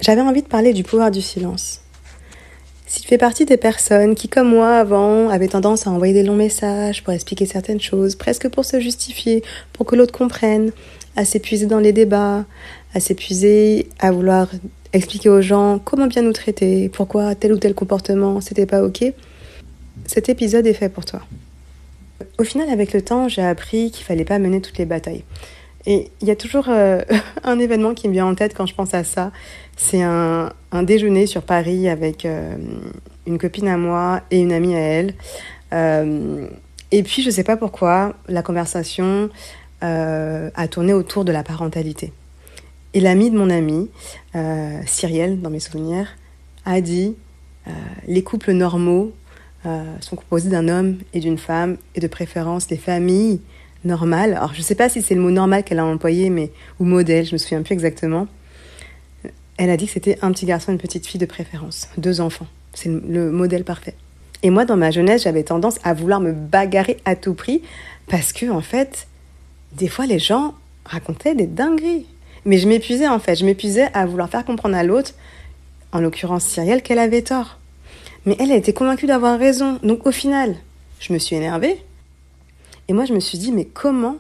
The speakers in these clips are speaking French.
J'avais envie de parler du pouvoir du silence. Si tu fais partie des personnes qui, comme moi avant, avaient tendance à envoyer des longs messages pour expliquer certaines choses, presque pour se justifier, pour que l'autre comprenne, à s'épuiser dans les débats, à s'épuiser à vouloir expliquer aux gens comment bien nous traiter, pourquoi tel ou tel comportement, c'était pas ok, cet épisode est fait pour toi. Au final, avec le temps, j'ai appris qu'il fallait pas mener toutes les batailles. Et il y a toujours un événement qui me vient en tête quand je pense à ça. C'est un déjeuner sur Paris avec une copine à moi et une amie à elle. Et puis, je ne sais pas pourquoi, la conversation a tourné autour de la parentalité. Et l'amie de mon amie, Cyrielle, dans mes souvenirs, a dit les couples normaux sont composés d'un homme et d'une femme, et de préférence les familles normales. Alors, je ne sais pas si c'est le mot normal qu'elle a employé, ou modèle, je ne me souviens plus exactement. Elle a dit que c'était un petit garçon et une petite fille de préférence, 2 enfants. C'est le modèle parfait. Et moi, dans ma jeunesse, j'avais tendance à vouloir me bagarrer à tout prix parce que, en fait, des fois, les gens racontaient des dingueries. Mais je m'épuisais, en fait. Je m'épuisais à vouloir faire comprendre à l'autre, en l'occurrence Cyrielle, qu'elle avait tort. Mais elle était convaincue d'avoir raison. Donc, au final, je me suis énervée. Et moi, je me suis dit, mais comment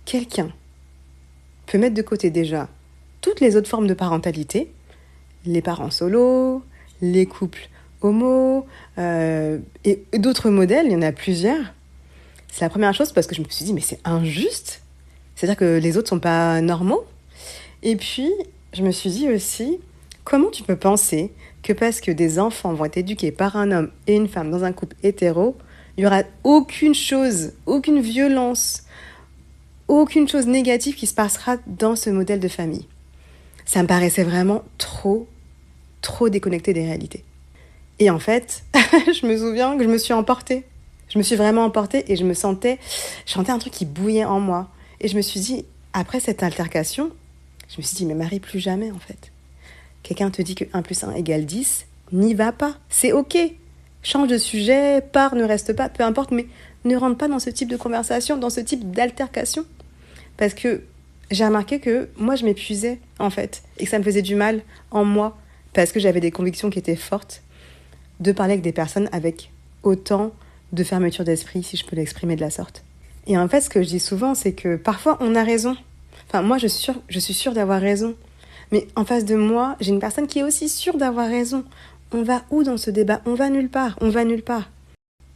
quelqu'un peut mettre de côté déjà toutes les autres formes de parentalité, les parents solos, les couples homo, et d'autres modèles, il y en a plusieurs. C'est la première chose parce que je me suis dit, mais c'est injuste. C'est-à-dire que les autres ne sont pas normaux. Et puis, je me suis dit aussi, comment tu peux penser que parce que des enfants vont être éduqués par un homme et une femme dans un couple hétéro, il n'y aura aucune chose, aucune violence, aucune chose négative qui se passera dans ce modèle de famille. Ça me paraissait vraiment trop déconnecté des réalités. Et en fait, je me souviens que je me suis emportée. Je me suis vraiment emportée et je sentais un truc qui bouillait en moi. Et je me suis dit, après cette altercation, je me suis dit, mais Marie, plus jamais en fait. Quelqu'un te dit que 1 + 1 = 10, n'y va pas, c'est ok. Change de sujet, pars, ne reste pas, peu importe, mais ne rentre pas dans ce type de conversation, dans ce type d'altercation. Parce que j'ai remarqué que moi, je m'épuisais, en fait, et que ça me faisait du mal en moi, parce que j'avais des convictions qui étaient fortes, de parler avec des personnes avec autant de fermeture d'esprit, si je peux l'exprimer de la sorte. Et en fait, ce que je dis souvent, c'est que parfois, on a raison. Enfin, moi, je suis sûre d'avoir raison. Mais en face de moi, j'ai une personne qui est aussi sûre d'avoir raison. On va où dans ce débat ? On va nulle part.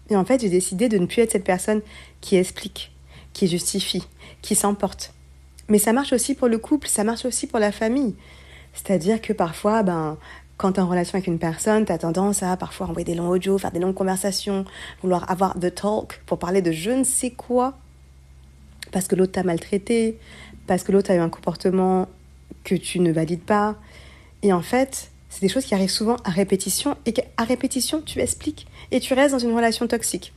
Et en fait, j'ai décidé de ne plus être cette personne qui explique, qui justifie, qui s'emporte. Mais ça marche aussi pour le couple, ça marche aussi pour la famille. C'est-à-dire que parfois, quand tu es en relation avec une personne, tu as tendance à parfois envoyer des longs audios, faire des longues conversations, vouloir avoir the talk pour parler de je ne sais quoi, parce que l'autre t'a maltraité, parce que l'autre a eu un comportement que tu ne valides pas. Et en fait, c'est des choses qui arrivent souvent à répétition, et qu'à répétition, tu expliques, et tu restes dans une relation toxique.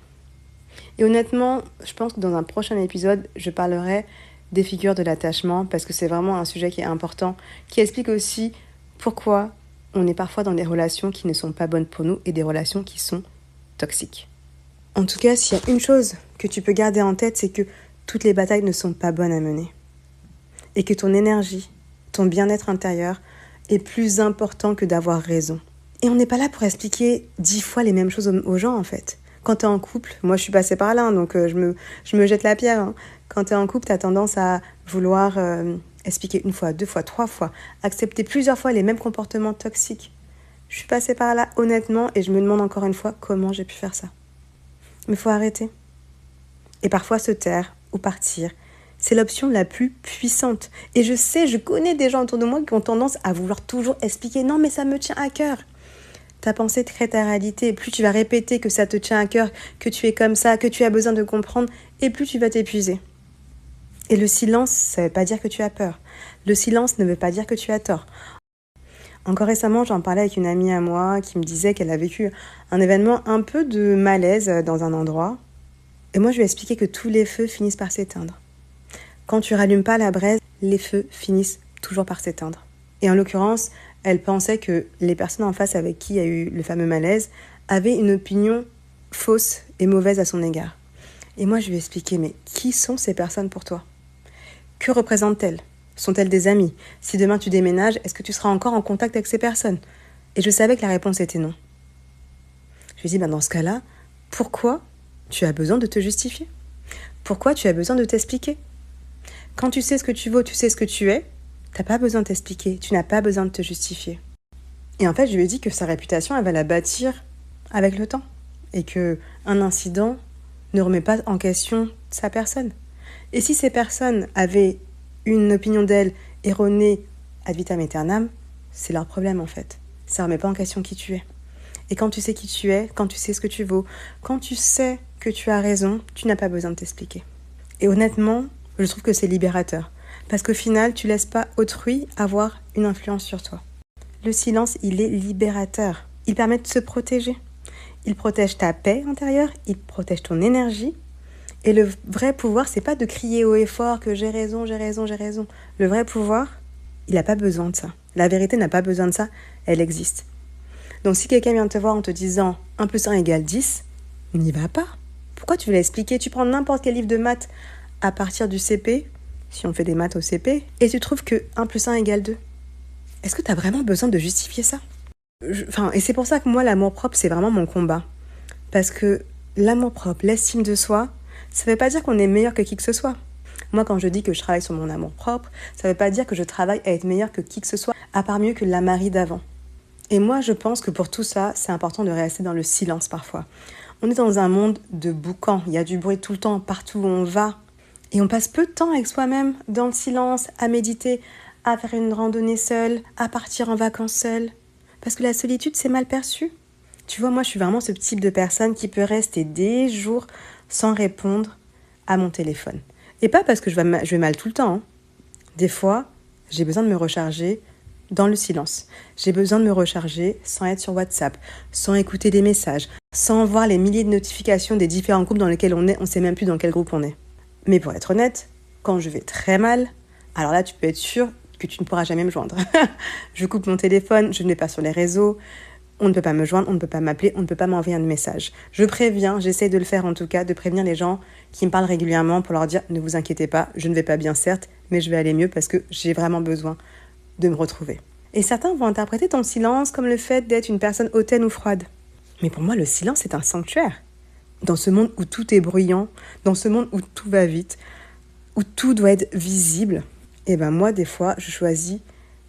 Et honnêtement, je pense que dans un prochain épisode, je parlerai des figures de l'attachement, parce que c'est vraiment un sujet qui est important, qui explique aussi pourquoi on est parfois dans des relations qui ne sont pas bonnes pour nous et des relations qui sont toxiques. En tout cas, s'il y a une chose que tu peux garder en tête, c'est que toutes les batailles ne sont pas bonnes à mener. Et que ton énergie, ton bien-être intérieur est plus important que d'avoir raison. Et on n'est pas là pour expliquer 10 fois les mêmes choses aux gens, en fait. Quand tu es en couple, moi je suis passée par là, donc je me jette la pierre. Hein. Quand tu es en couple, tu as tendance à vouloir expliquer 1 fois, 2 fois, 3 fois, accepter plusieurs fois les mêmes comportements toxiques. Je suis passée par là, honnêtement, et je me demande encore une fois comment j'ai pu faire ça. Mais il faut arrêter. Et parfois se taire ou partir, c'est l'option la plus puissante. Et je connais des gens autour de moi qui ont tendance à vouloir toujours expliquer « Non, mais ça me tient à cœur ». Ta pensée crée ta réalité. Plus tu vas répéter que ça te tient à cœur, que tu es comme ça, que tu as besoin de comprendre, et plus tu vas t'épuiser. Et le silence, ça ne veut pas dire que tu as peur. Le silence ne veut pas dire que tu as tort. Encore récemment, j'en parlais avec une amie à moi qui me disait qu'elle a vécu un événement un peu de malaise dans un endroit. Et moi, je lui ai expliqué que tous les feux finissent par s'éteindre. Quand tu rallumes pas la braise, les feux finissent toujours par s'éteindre. Et en l'occurrence, elle pensait que les personnes en face avec qui il y a eu le fameux malaise avaient une opinion fausse et mauvaise à son égard. Et moi, je lui ai expliqué, mais qui sont ces personnes pour toi ? Que représentent-elles ? Sont-elles des amis? Si demain tu déménages, est-ce que tu seras encore en contact avec ces personnes? Et je savais que la réponse était non. Je lui ai dit, dans ce cas-là, pourquoi tu as besoin de te justifier? Pourquoi tu as besoin de t'expliquer? Quand tu sais ce que tu vaux, tu sais ce que tu es, t'as pas besoin de t'expliquer, tu n'as pas besoin de te justifier. Et en fait, je lui ai dit que sa réputation, elle va la bâtir avec le temps. Et que un incident ne remet pas en question sa personne. Et si ces personnes avaient une opinion d'elle erronée ad vitam aeternam, c'est leur problème en fait. Ça ne remet pas en question qui tu es. Et quand tu sais qui tu es, quand tu sais ce que tu vaux, quand tu sais que tu as raison, tu n'as pas besoin de t'expliquer. Et honnêtement, je trouve que c'est libérateur. Parce qu'au final, tu ne laisses pas autrui avoir une influence sur toi. Le silence, il est libérateur. Il permet de se protéger. Il protège ta paix intérieure, il protège ton énergie. Et le vrai pouvoir, c'est pas de crier haut et fort que j'ai raison, j'ai raison, j'ai raison. Le vrai pouvoir, il n'a pas besoin de ça. La vérité n'a pas besoin de ça, elle existe. Donc si quelqu'un vient te voir en te disant 1 plus 1 égale 10, n'y va pas. Pourquoi tu veux l'expliquer? Tu prends n'importe quel livre de maths à partir du CP, si on fait des maths au CP, et tu trouves que 1 plus 1 égale 2. Est-ce que tu as vraiment besoin de justifier ça? Et c'est pour ça que moi, l'amour-propre, c'est vraiment mon combat. Parce que l'amour-propre, l'estime de soi, ça ne veut pas dire qu'on est meilleur que qui que ce soit. Moi, quand je dis que je travaille sur mon amour-propre, ça ne veut pas dire que je travaille à être meilleur que qui que ce soit, à part mieux que la Marie d'avant. Et moi, je pense que pour tout ça, c'est important de rester dans le silence parfois. On est dans un monde de boucan, il y a du bruit tout le temps, partout où on va. Et on passe peu de temps avec soi-même, dans le silence, à méditer, à faire une randonnée seule, à partir en vacances seule. Parce que la solitude, c'est mal perçu. Tu vois, moi, je suis vraiment ce type de personne qui peut rester des jours sans répondre à mon téléphone. Et pas parce que je vais mal tout le temps. Des fois, j'ai besoin de me recharger dans le silence. J'ai besoin de me recharger sans être sur WhatsApp, sans écouter des messages, sans voir les milliers de notifications des différents groupes dans lesquels on est. On ne sait même plus dans quel groupe on est. Mais pour être honnête, quand je vais très mal, alors là, tu peux être sûr que tu ne pourras jamais me joindre. Je coupe mon téléphone, je ne vais pas sur les réseaux, on ne peut pas me joindre, on ne peut pas m'appeler, on ne peut pas m'envoyer un message. Je préviens, j'essaie de le faire en tout cas, de prévenir les gens qui me parlent régulièrement pour leur dire « Ne vous inquiétez pas, je ne vais pas bien certes, mais je vais aller mieux parce que j'ai vraiment besoin de me retrouver. » Et certains vont interpréter ton silence comme le fait d'être une personne hautaine ou froide. Mais pour moi, le silence est un sanctuaire. Dans ce monde où tout est bruyant, dans ce monde où tout va vite, où tout doit être visible, et ben moi, des fois, je choisis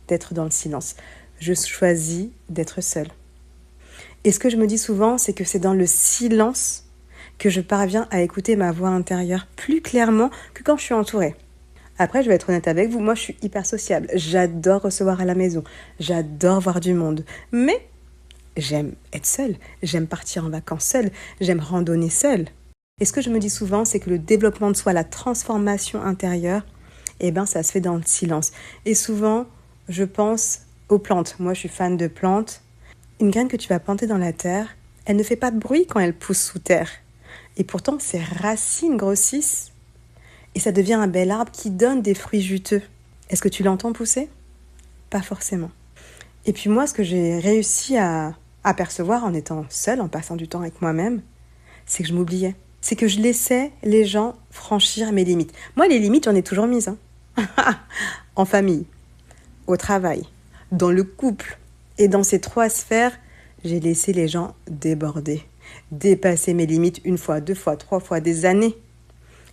d'être dans le silence. Je choisis d'être seule. Et ce que je me dis souvent, c'est que c'est dans le silence que je parviens à écouter ma voix intérieure plus clairement que quand je suis entourée. Après, je vais être honnête avec vous, moi je suis hyper sociable. J'adore recevoir à la maison, j'adore voir du monde. Mais j'aime être seule, j'aime partir en vacances seule, j'aime randonner seule. Et ce que je me dis souvent, c'est que le développement de soi, la transformation intérieure, ça se fait dans le silence. Et souvent, je pense aux plantes. Moi, je suis fan de plantes. Une graine que tu vas planter dans la terre, elle ne fait pas de bruit quand elle pousse sous terre. Et pourtant, ses racines grossissent et ça devient un bel arbre qui donne des fruits juteux. Est-ce que tu l'entends pousser? Pas forcément. Et puis moi, ce que j'ai réussi à apercevoir en étant seule, en passant du temps avec moi-même, c'est que je m'oubliais. C'est que je laissais les gens franchir mes limites. Moi, les limites, j'en ai toujours mises. En famille, au travail, dans le couple. Et dans ces 3 sphères, j'ai laissé les gens déborder, dépasser mes limites 1 fois, 2 fois, 3 fois, des années.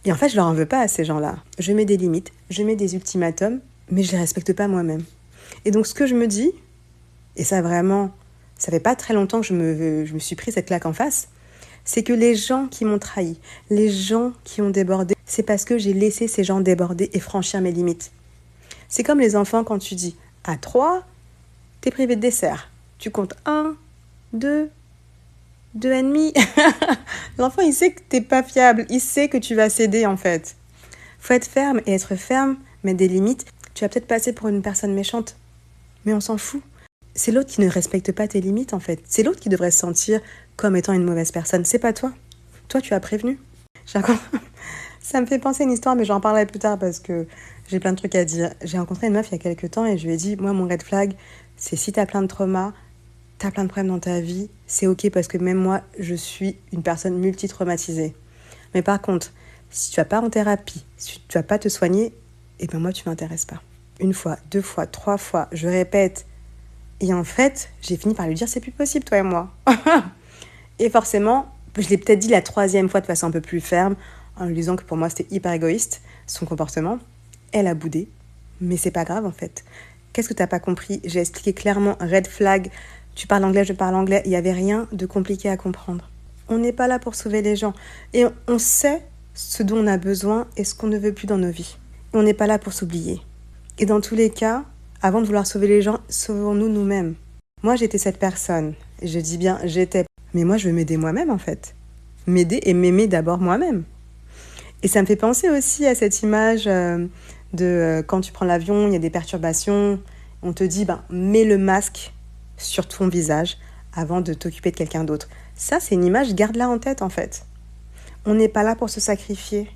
Et en fait, je leur en veux pas à ces gens-là. Je mets des limites, je mets des ultimatums, mais je les respecte pas moi-même. Et donc, ce que je me dis, et ça vraiment, ça fait pas très longtemps que je me suis pris cette claque en face, c'est que les gens qui m'ont trahi, les gens qui ont débordé, c'est parce que j'ai laissé ces gens déborder et franchir mes limites. C'est comme les enfants quand tu dis à 3, t'es privé de dessert. Tu comptes 1, 2, 2,5. L'enfant, il sait que t'es pas fiable, il sait que tu vas céder en fait. Faut être ferme et être ferme, mettre des limites. Tu vas peut-être passer pour une personne méchante, mais on s'en fout. C'est l'autre qui ne respecte pas tes limites en fait. C'est l'autre qui devrait se sentir comme étant une mauvaise personne. C'est pas toi. Toi, tu as prévenu. Ça me fait penser à une histoire, mais j'en parlerai plus tard parce que j'ai plein de trucs à dire. J'ai rencontré une meuf il y a quelques temps et je lui ai dit, moi, mon red flag, c'est si t'as plein de traumas, t'as plein de problèmes dans ta vie, c'est ok parce que même moi, je suis une personne multi-traumatisée. Mais par contre, si tu vas pas en thérapie, si tu vas pas te soigner, moi, tu m'intéresses pas. 1 fois, 2 fois, 3 fois, je répète. Et en fait, j'ai fini par lui dire, c'est plus possible, toi et moi. Et forcément, je l'ai peut-être dit la 3e fois de façon un peu plus ferme, en lui disant que pour moi, c'était hyper égoïste, son comportement. Elle a boudé, mais c'est pas grave en fait. Qu'est-ce que t'as pas compris? J'ai expliqué clairement, red flag, tu parles anglais, je parle anglais, il n'y avait rien de compliqué à comprendre. On n'est pas là pour sauver les gens. Et on sait ce dont on a besoin et ce qu'on ne veut plus dans nos vies. On n'est pas là pour s'oublier. Et dans tous les cas, avant de vouloir sauver les gens, sauvons-nous nous-mêmes. Moi, j'étais cette personne. Je dis bien j'étais. Mais moi, je veux m'aider moi-même, en fait. M'aider et m'aimer d'abord moi-même. Et ça me fait penser aussi à cette image de quand tu prends l'avion, il y a des perturbations. On te dit, mets le masque sur ton visage avant de t'occuper de quelqu'un d'autre. Ça, c'est une image, garde-la en tête, en fait. On n'est pas là pour se sacrifier.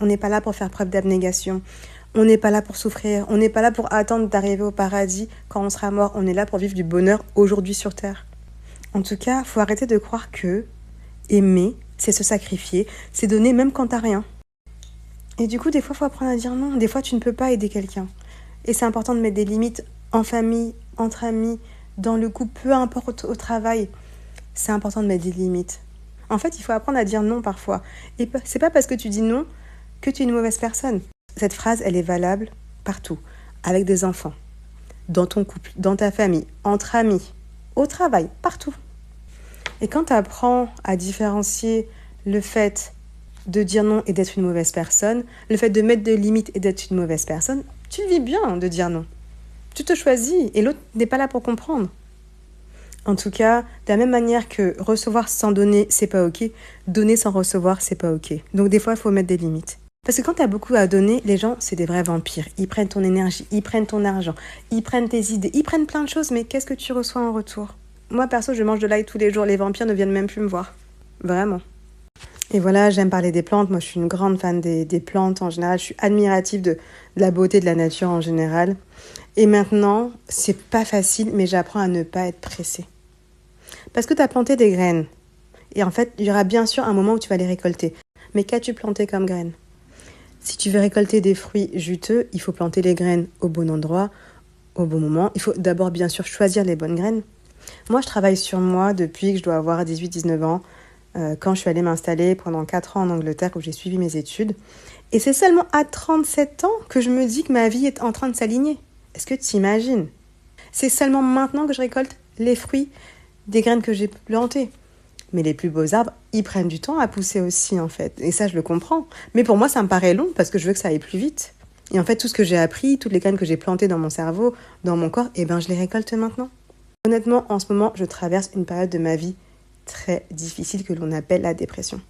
On n'est pas là pour faire preuve d'abnégation. On n'est pas là pour souffrir. On n'est pas là pour attendre d'arriver au paradis quand on sera mort. On est là pour vivre du bonheur aujourd'hui sur Terre. En tout cas, il faut arrêter de croire que aimer, c'est se sacrifier, c'est donner même quand t'as rien. Et du coup, des fois, il faut apprendre à dire non. Des fois, tu ne peux pas aider quelqu'un. Et c'est important de mettre des limites en famille, entre amis, dans le couple, peu importe au travail. C'est important de mettre des limites. En fait, il faut apprendre à dire non parfois. Et c'est pas parce que tu dis non que tu es une mauvaise personne. Cette phrase, elle est valable partout. Avec des enfants, dans ton couple, dans ta famille, entre amis, au travail, partout. Et quand tu apprends à différencier le fait de dire non et d'être une mauvaise personne, le fait de mettre des limites et d'être une mauvaise personne, tu le vis bien de dire non. Tu te choisis et l'autre n'est pas là pour comprendre. En tout cas, de la même manière que recevoir sans donner, c'est pas ok, donner sans recevoir, c'est pas ok. Donc des fois, il faut mettre des limites. Parce que quand tu as beaucoup à donner, les gens, c'est des vrais vampires. Ils prennent ton énergie, ils prennent ton argent, ils prennent tes idées, ils prennent plein de choses, mais qu'est-ce que tu reçois en retour? Moi, perso, je mange de l'ail tous les jours. Les vampires ne viennent même plus me voir. Vraiment. Et voilà, j'aime parler des plantes. Moi, je suis une grande fan des plantes en général. Je suis admirative de la beauté de la nature en général. Et maintenant, c'est pas facile, mais j'apprends à ne pas être pressée. Parce que tu as planté des graines. Et en fait, il y aura bien sûr un moment où tu vas les récolter. Mais qu'as-tu planté comme graines? Si tu veux récolter des fruits juteux, il faut planter les graines au bon endroit, au bon moment. Il faut d'abord, bien sûr, choisir les bonnes graines. Moi, je travaille sur moi depuis que je dois avoir 18-19 ans, quand je suis allée m'installer pendant 4 ans en Angleterre où j'ai suivi mes études. Et c'est seulement à 37 ans que je me dis que ma vie est en train de s'aligner. Est-ce que tu imagines? C'est seulement maintenant que je récolte les fruits des graines que j'ai plantées. Mais les plus beaux arbres, ils prennent du temps à pousser aussi, en fait. Et ça, je le comprends. Mais pour moi, ça me paraît long parce que je veux que ça aille plus vite. Et en fait, tout ce que j'ai appris, toutes les graines que j'ai plantées dans mon cerveau, dans mon corps, je les récolte maintenant. Honnêtement, en ce moment, je traverse une période de ma vie très difficile que l'on appelle la dépression.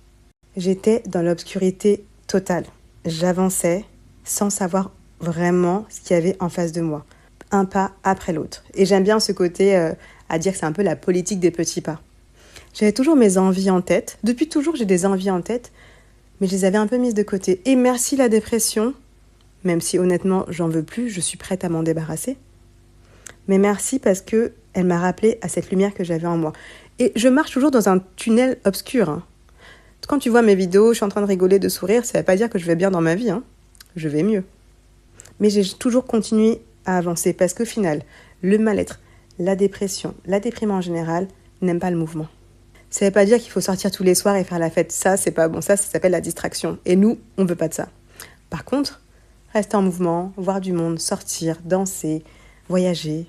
J'étais dans l'obscurité totale. J'avançais sans savoir vraiment ce qu'il y avait en face de moi. Un pas après l'autre. Et j'aime bien ce côté à dire que c'est un peu la politique des petits pas. J'avais toujours mes envies en tête. Depuis toujours, j'ai des envies en tête, mais je les avais un peu mises de côté. Et merci la dépression, même si honnêtement, j'en veux plus, je suis prête à m'en débarrasser. Mais merci parce que elle m'a rappelé à cette lumière que j'avais en moi. Et je marche toujours dans un tunnel obscur. Quand tu vois mes vidéos, je suis en train de rigoler, de sourire, ça ne veut pas dire que je vais bien dans ma vie. Je vais mieux. Mais j'ai toujours continué à avancer parce qu'au final, le mal-être, la dépression, la déprime en général, n'aiment pas le mouvement. Ça ne veut pas dire qu'il faut sortir tous les soirs et faire la fête. Ça, c'est pas bon. Ça s'appelle la distraction. Et nous, on ne veut pas de ça. Par contre, rester en mouvement, voir du monde, sortir, danser, voyager,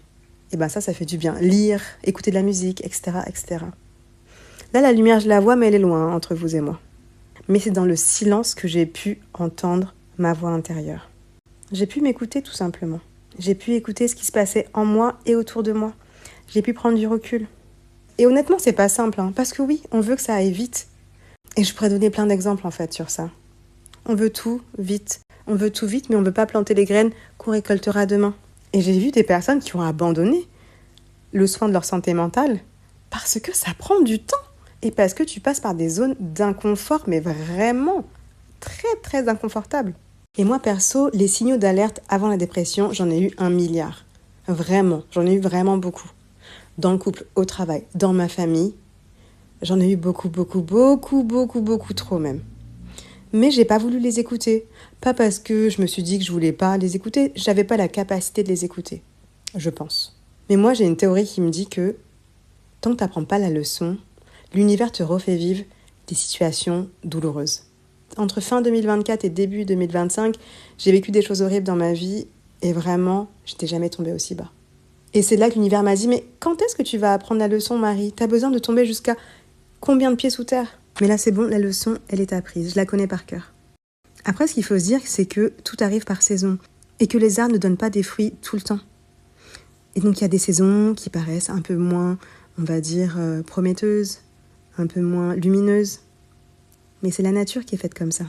ça fait du bien. Lire, écouter de la musique, etc., etc. Là, la lumière, je la vois, mais elle est loin, entre vous et moi. Mais c'est dans le silence que j'ai pu entendre ma voix intérieure. J'ai pu m'écouter, tout simplement. J'ai pu écouter ce qui se passait en moi et autour de moi. J'ai pu prendre du recul. Et honnêtement, c'est pas simple, parce que oui, on veut que ça aille vite. Et je pourrais donner plein d'exemples, en fait, sur ça. On veut tout vite. On veut tout vite, mais on ne veut pas planter les graines qu'on récoltera demain. Et j'ai vu des personnes qui ont abandonné le soin de leur santé mentale parce que ça prend du temps et parce que tu passes par des zones d'inconfort, mais vraiment très, très inconfortables. Et moi, perso, les signaux d'alerte avant la dépression, j'en ai eu 1 milliard. Vraiment, j'en ai eu vraiment beaucoup. Dans le couple, au travail, dans ma famille, j'en ai eu beaucoup trop même. Mais j'ai pas voulu les écouter. Pas parce que je me suis dit que je voulais pas les écouter, j'avais pas la capacité de les écouter, je pense. Mais moi, j'ai une théorie qui me dit que tant que t'apprends pas la leçon, l'univers te refait vivre des situations douloureuses. Entre fin 2024 et début 2025, j'ai vécu des choses horribles dans ma vie et vraiment, j'étais jamais tombée aussi bas. Et c'est là que l'univers m'a dit, mais quand est-ce que tu vas apprendre la leçon, Marie ? T'as besoin de tomber jusqu'à combien de pieds sous terre ? Mais là, c'est bon, la leçon, elle est apprise, je la connais par cœur. Après, ce qu'il faut se dire, c'est que tout arrive par saison et que les arbres ne donnent pas des fruits tout le temps. Et donc, il y a des saisons qui paraissent un peu moins, on va dire, prometteuses, un peu moins lumineuses. Mais c'est la nature qui est faite comme ça.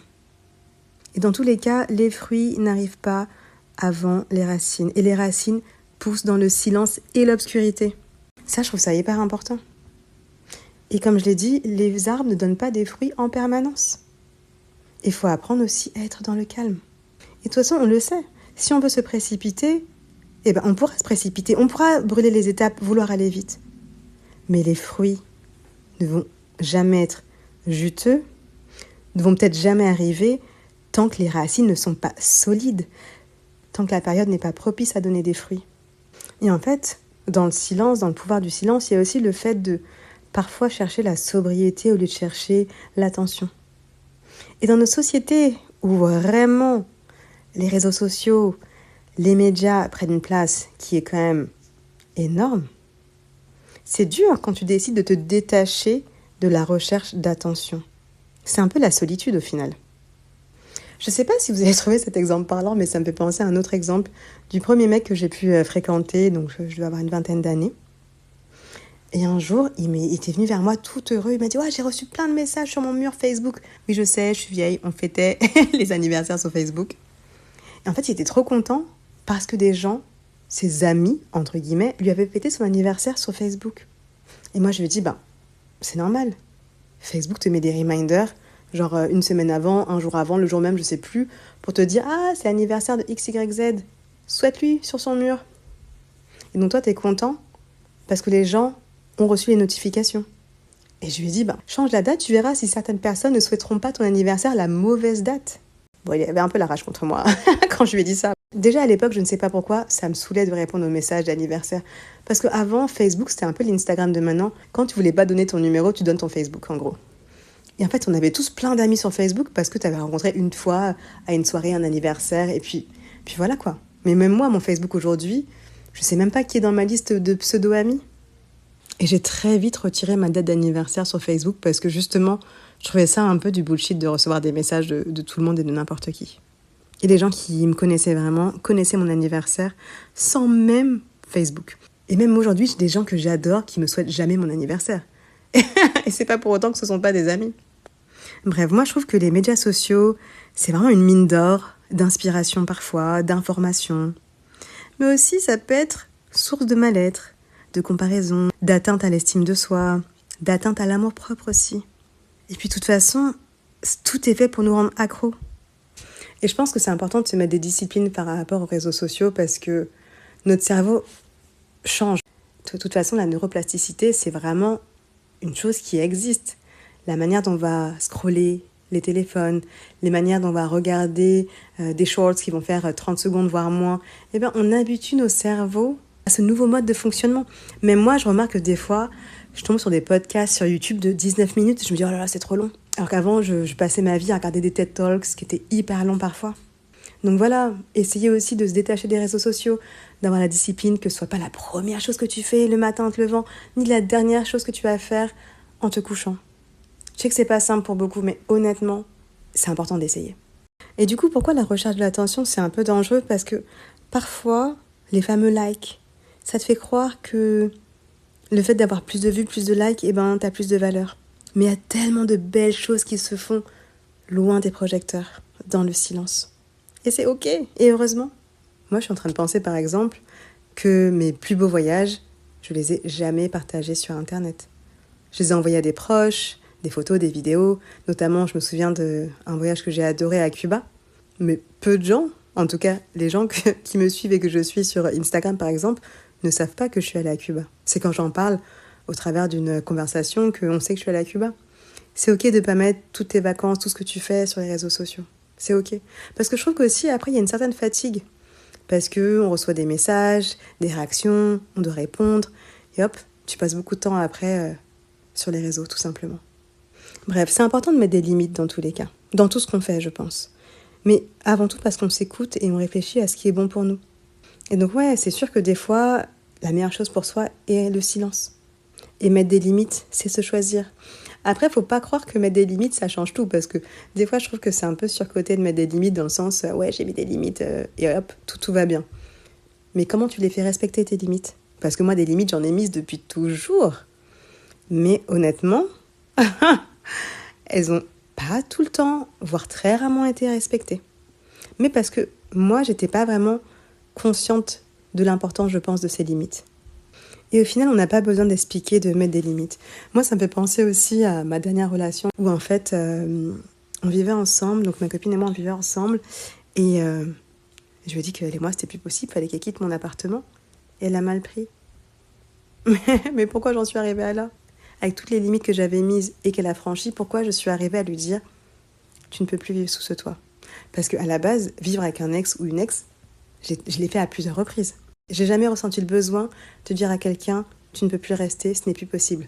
Et dans tous les cas, les fruits n'arrivent pas avant les racines. Et les racines poussent dans le silence et l'obscurité. Ça, je trouve ça hyper important. Et comme je l'ai dit, les arbres ne donnent pas des fruits en permanence. Il faut apprendre aussi à être dans le calme. Et de toute façon, on le sait. Si on veut se précipiter, on pourra se précipiter. On pourra brûler les étapes, vouloir aller vite. Mais les fruits ne vont jamais être juteux, ne vont peut-être jamais arriver tant que les racines ne sont pas solides, tant que la période n'est pas propice à donner des fruits. Et en fait, dans le silence, dans le pouvoir du silence, il y a aussi le fait de parfois chercher la sobriété au lieu de chercher l'attention. Et dans nos sociétés où vraiment les réseaux sociaux, les médias prennent une place qui est quand même énorme, c'est dur quand tu décides de te détacher de la recherche d'attention. C'est un peu la solitude au final. Je ne sais pas si vous avez trouvé cet exemple parlant, mais ça me fait penser à un autre exemple du premier mec que j'ai pu fréquenter, donc je dois avoir une vingtaine d'années. Et un jour, il était venu vers moi tout heureux. Il m'a dit « Ouais, j'ai reçu plein de messages sur mon mur Facebook. » Oui, je sais, je suis vieille, on fêtait les anniversaires sur Facebook. Et en fait, il était trop content parce que des gens, ses amis, entre guillemets, lui avaient fêté son anniversaire sur Facebook. Et moi, je lui ai dit « c'est normal. Facebook te met des reminders, genre une semaine avant, un jour avant, le jour même, je sais plus, pour te dire « Ah, c'est l'anniversaire de XYZ. Souhaite-lui sur son mur. » Et donc toi, t'es content parce que les gens ont reçu les notifications. Et je lui ai dit, change la date, tu verras si certaines personnes ne souhaiteront pas ton anniversaire la mauvaise date. Bon, il avait un peu la rage contre moi quand je lui ai dit ça. Déjà à l'époque, je ne sais pas pourquoi, ça me saoulait de répondre aux messages d'anniversaire. Parce qu'avant, Facebook, c'était un peu l'Instagram de maintenant. Quand tu voulais pas donner ton numéro, tu donnes ton Facebook, en gros. Et en fait, on avait tous plein d'amis sur Facebook parce que tu avais rencontré une fois à une soirée, un anniversaire, et puis voilà quoi. Mais même moi, mon Facebook aujourd'hui, je sais même pas qui est dans ma liste de pseudo-amis. Et j'ai très vite retiré ma date d'anniversaire sur Facebook parce que justement, je trouvais ça un peu du bullshit de recevoir des messages de tout le monde et de n'importe qui. Et les gens qui me connaissaient vraiment connaissaient mon anniversaire sans même Facebook. Et même aujourd'hui, j'ai des gens que j'adore qui me souhaitent jamais mon anniversaire. Et c'est pas pour autant que ce sont pas des amis. Bref, moi je trouve que les médias sociaux, c'est vraiment une mine d'or, d'inspiration parfois, d'information. Mais aussi, ça peut être source de mal-être, de comparaison, d'atteinte à l'estime de soi, d'atteinte à l'amour-propre aussi. Et puis de toute façon, tout est fait pour nous rendre accros. Et je pense que c'est important de se mettre des disciplines par rapport aux réseaux sociaux parce que notre cerveau change. De toute façon, la neuroplasticité, c'est vraiment une chose qui existe. La manière dont on va scroller les téléphones, les manières dont on va regarder des shorts qui vont faire 30 secondes, voire moins, on habitue nos cerveaux à ce nouveau mode de fonctionnement. Même moi, je remarque que des fois, je tombe sur des podcasts sur YouTube de 19 minutes, je me dis « Oh là là, c'est trop long ». Alors qu'avant, je passais ma vie à regarder des TED Talks qui étaient hyper longs parfois. Donc voilà, essayez aussi de se détacher des réseaux sociaux, d'avoir la discipline que ce soit pas la première chose que tu fais le matin en te levant, ni la dernière chose que tu vas faire en te couchant. Je sais que c'est pas simple pour beaucoup, mais honnêtement, c'est important d'essayer. Et du coup, pourquoi la recherche de l'attention, c'est un peu dangereux ? Parce que parfois, les fameux likes, ça te fait croire que le fait d'avoir plus de vues, plus de likes, t'as plus de valeur. Mais il y a tellement de belles choses qui se font loin des projecteurs, dans le silence. Et c'est ok, et heureusement. Moi, je suis en train de penser, par exemple, que mes plus beaux voyages, je les ai jamais partagés sur Internet. Je les ai envoyés à des proches, des photos, des vidéos. Notamment, je me souviens d'un voyage que j'ai adoré à Cuba. Mais peu de gens, en tout cas les gens qui me suivent et que je suis sur Instagram, par exemple, ne savent pas que je suis allée à Cuba. C'est quand j'en parle au travers d'une conversation qu'on sait que je suis allée à Cuba. C'est ok de pas mettre toutes tes vacances, tout ce que tu fais sur les réseaux sociaux. C'est ok. Parce que je trouve qu'aussi, après, il y a une certaine fatigue. Parce qu'on reçoit des messages, des réactions, on doit répondre. Et hop, tu passes beaucoup de temps après sur les réseaux, tout simplement. Bref, c'est important de mettre des limites dans tous les cas. Dans tout ce qu'on fait, je pense. Mais avant tout parce qu'on s'écoute et on réfléchit à ce qui est bon pour nous. Et donc ouais, c'est sûr que des fois, la meilleure chose pour soi est le silence. Et mettre des limites, c'est se choisir. Après, faut pas croire que mettre des limites, ça change tout. Parce que des fois, je trouve que c'est un peu surcoté de mettre des limites dans le sens, ouais, j'ai mis des limites et hop, tout va bien. Mais comment tu les fais respecter, tes limites? Parce que moi, des limites, j'en ai mises depuis toujours. Mais honnêtement, elles ont pas tout le temps, voire très rarement été respectées. Mais parce que moi, j'étais pas vraiment consciente de l'importance, je pense, de ces limites. Et au final, on n'a pas besoin d'expliquer, de mettre des limites. Moi, ça me fait penser aussi à ma dernière relation où en fait, on vivait ensemble, donc ma copine et moi, on vivait ensemble. Et je lui ai dit qu'elle et moi, c'était plus possible, il fallait qu'elle quitte mon appartement. Et elle a mal pris. Mais pourquoi j'en suis arrivée à là? Avec toutes les limites que j'avais mises et qu'elle a franchies, pourquoi je suis arrivée à lui dire « Tu ne peux plus vivre sous ce toit ?» Parce qu'à la base, vivre avec un ex ou une ex, je l'ai fait à plusieurs reprises. J'ai jamais ressenti le besoin de dire à quelqu'un « Tu ne peux plus rester, ce n'est plus possible. »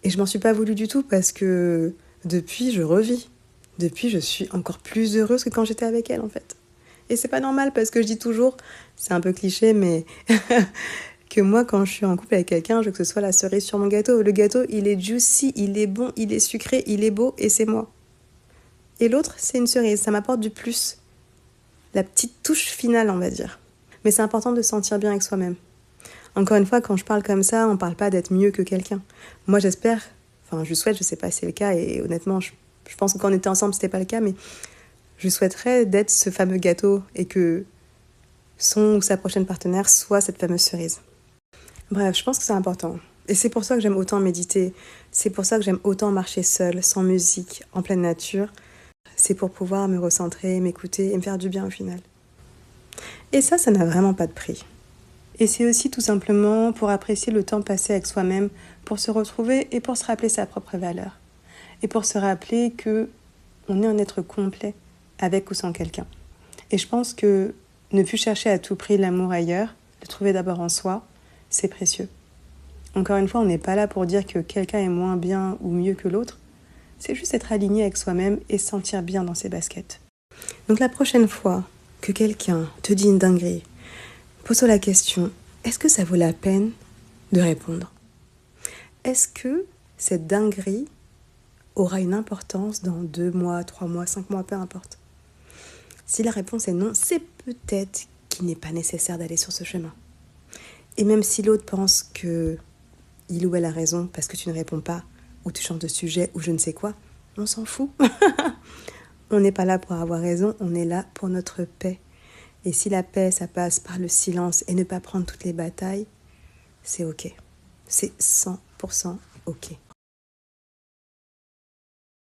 Et je m'en suis pas voulu du tout parce que depuis, je revis. Depuis, je suis encore plus heureuse que quand j'étais avec elle, en fait. Et c'est pas normal parce que je dis toujours, c'est un peu cliché, mais que moi, quand je suis en couple avec quelqu'un, je veux que ce soit la cerise sur mon gâteau. Le gâteau, il est juicy, il est bon, il est sucré, il est beau, et c'est moi. Et l'autre, c'est une cerise, ça m'apporte du plus. La petite touche finale, on va dire. Mais c'est important de se sentir bien avec soi-même. Encore une fois, quand je parle comme ça, on parle pas d'être mieux que quelqu'un. Moi, j'espère, enfin, je souhaite, je sais pas si c'est le cas, et honnêtement, je pense que quand on était ensemble, c'était pas le cas, mais je souhaiterais d'être ce fameux gâteau et que son ou sa prochaine partenaire soit cette fameuse cerise. Bref, je pense que c'est important. Et c'est pour ça que j'aime autant méditer. C'est pour ça que j'aime autant marcher seule, sans musique, en pleine nature. C'est pour pouvoir me recentrer, m'écouter et me faire du bien au final. Et ça n'a vraiment pas de prix. Et c'est aussi tout simplement pour apprécier le temps passé avec soi-même, pour se retrouver et pour se rappeler sa propre valeur. Et pour se rappeler que on est un être complet avec ou sans quelqu'un. Et je pense que ne plus chercher à tout prix l'amour ailleurs, le trouver d'abord en soi, c'est précieux. Encore une fois, on n'est pas là pour dire que quelqu'un est moins bien ou mieux que l'autre. C'est juste être aligné avec soi-même et se sentir bien dans ses baskets. Donc la prochaine fois que quelqu'un te dit une dinguerie, pose-toi la question, est-ce que ça vaut la peine de répondre? Est-ce que cette dinguerie aura une importance dans 2 mois, 3 mois, 5 mois, peu importe? Si la réponse est non, c'est peut-être qu'il n'est pas nécessaire d'aller sur ce chemin. Et même si l'autre pense que il ou elle a raison parce que tu ne réponds pas, ou tu changes de sujet, ou je ne sais quoi, on s'en fout. On n'est pas là pour avoir raison, on est là pour notre paix. Et si la paix, ça passe par le silence et ne pas prendre toutes les batailles, c'est ok. C'est 100% ok.